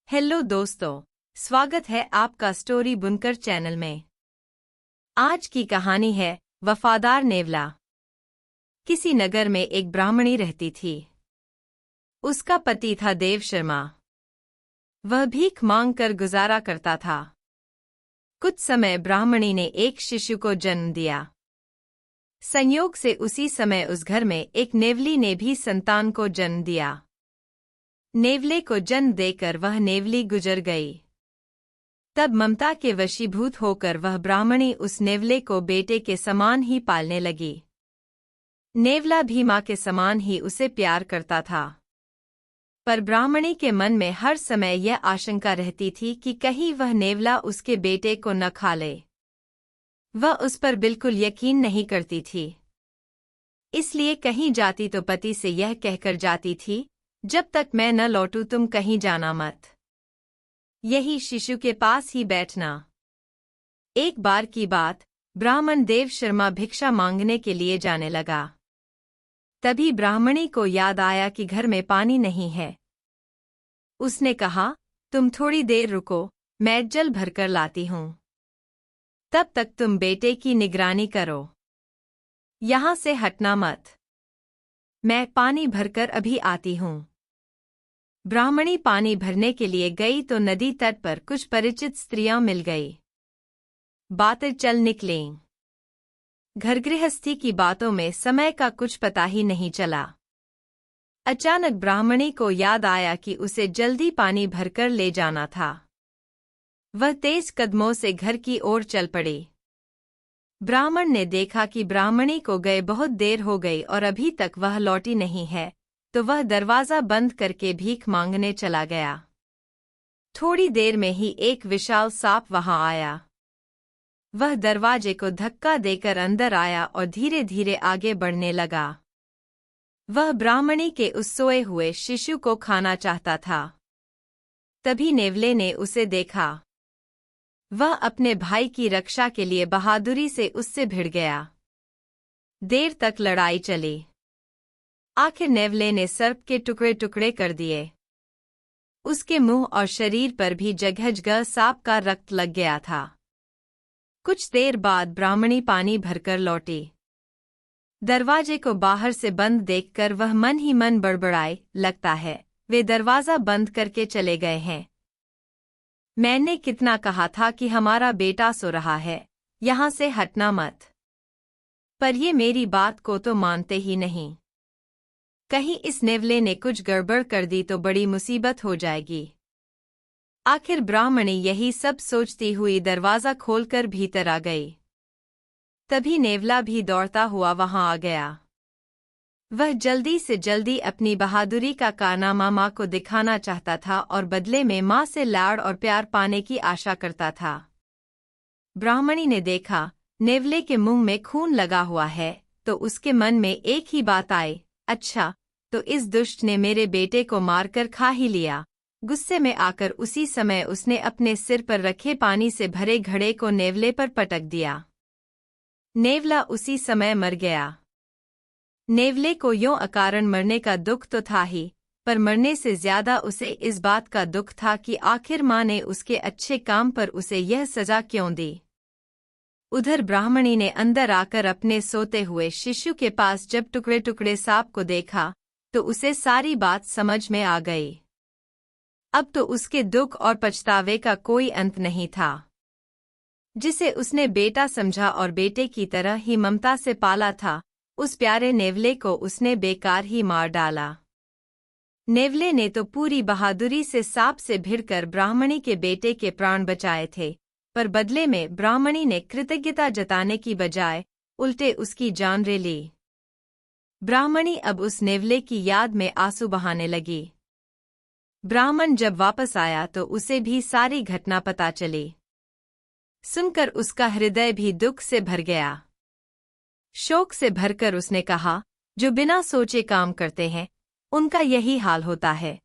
Hello दोस्तों, स्वागत है आपका स्टोरी बुनकर चैनल में। आज की कहानी है वफादार नेवला। किसी नगर में एक ब्राह्मणी रहती थी। उसका पति था देव शर्मा। वह भीख मांग कर गुजारा करता था। कुछ समय ब्राह्मणी ने एक शिशु को जन्म दिया। संयोग से उसी समय उस घर में एक नेवली ने भी संतान को जन्म दिया। नेवले को जन्म देकर वह नेवली गुजर गई। तब ममता के वशीभूत होकर वह ब्राह्मणी उस नेवले को बेटे के समान ही पालने लगी। नेवला भी माँ के समान ही उसे प्यार करता था। पर ब्राह्मणी के मन में हर समय यह आशंका रहती थी कि कहीं वह नेवला उसके बेटे को न खा ले। वह उस पर बिल्कुल यकीन नहीं करती थी। इसलिए कहीं जाती तो पति से यह कहकर जाती थी, जब तक मैं न लौटूं तुम कहीं जाना मत। यही शिशु के पास ही बैठना। एक बार की बात, ब्राह्मण देव शर्मा भिक्षा मांगने के लिए जाने लगा। तभी ब्राह्मणी को याद आया कि घर में पानी नहीं है। उसने कहा, तुम थोड़ी देर रुको, मैं जल भरकर लाती हूँ। तब तक तुम बेटे की निगरानी करो। यहाँ से हटना मत। मैं पानी भरकर अभी आती हूँ। ब्राह्मणी पानी भरने के लिए गई तो नदी तट पर कुछ परिचित स्त्रियां मिल गई। बातें चल निकलीं। घर गृहस्थी की बातों में समय का कुछ पता ही नहीं चला। अचानक ब्राह्मणी को याद आया कि उसे जल्दी पानी भरकर ले जाना था। वह तेज कदमों से घर की ओर चल पड़ी। ब्राह्मण ने देखा कि ब्राह्मणी को गए बहुत देर हो गई और अभी तक वह लौटी नहीं है, तो वह दरवाज़ा बंद करके भीख मांगने चला गया। थोड़ी देर में ही एक विशाल सांप वहां आया। वह दरवाजे को धक्का देकर अंदर आया और धीरे धीरे आगे बढ़ने लगा। वह ब्राह्मणी के उस सोए हुए शिशु को खाना चाहता था। तभी नेवले ने उसे देखा। वह अपने भाई की रक्षा के लिए बहादुरी से उससे भिड़ गया। देर तक लड़ाई चली। आखिर नेवले ने सर्प के टुकड़े टुकड़े कर दिए। उसके मुंह और शरीर पर भी जगह जगह सांप का रक्त लग गया था। कुछ देर बाद ब्राह्मणी पानी भरकर लौटी। दरवाजे को बाहर से बंद देखकर वह मन ही मन बड़बड़ाए, लगता है वे दरवाज़ा बंद करके चले गए हैं। मैंने कितना कहा था कि हमारा बेटा सो रहा है, यहाँ से हटना मत। पर ये मेरी बात को तो मानते ही नहीं। कहीं इस नेवले ने कुछ गड़बड़ कर दी तो बड़ी मुसीबत हो जाएगी। आखिर ब्राह्मणी यही सब सोचती हुई दरवाज़ा खोलकर भीतर आ गई। तभी नेवला भी दौड़ता हुआ वहां आ गया। वह जल्दी से जल्दी अपनी बहादुरी का कारनामा माँ को दिखाना चाहता था और बदले में माँ से लाड़ और प्यार पाने की आशा करता था। ब्राह्मणी ने देखा नेवले के मुंह में खून लगा हुआ है, तो उसके मन में एक ही बात आई, अच्छा, तो इस दुष्ट ने मेरे बेटे को मारकर खा ही लिया। गुस्से में आकर उसी समय उसने अपने सिर पर रखे पानी से भरे घड़े को नेवले पर पटक दिया। नेवला उसी समय मर गया। नेवले को यों अकारण मरने का दुख तो था ही, पर मरने से ज्यादा उसे इस बात का दुख था कि आखिर माँ ने उसके अच्छे काम पर उसे यह सजा क्यों दी। उधर ब्राह्मणी ने अंदर आकर अपने सोते हुए शिशु के पास जब टुकड़े टुकड़े सांप को देखा, तो उसे सारी बात समझ में आ गई। अब तो उसके दुख और पछतावे का कोई अंत नहीं था। जिसे उसने बेटा समझा और बेटे की तरह ही ममता से पाला था, उस प्यारे नेवले को उसने बेकार ही मार डाला। नेवले ने तो पूरी बहादुरी से सांप से भिड़कर ब्राह्मणी के बेटे के प्राण बचाए थे, पर बदले में ब्राह्मणी ने कृतज्ञता जताने की बजाय उल्टे उसकी जान ले ली। ब्राह्मणी अब उस नेवले की याद में आंसू बहाने लगी। ब्राह्मण जब वापस आया तो उसे भी सारी घटना पता चली। सुनकर उसका हृदय भी दुख से भर गया। शोक से भरकर उसने कहा, जो बिना सोचे काम करते हैं, उनका यही हाल होता है।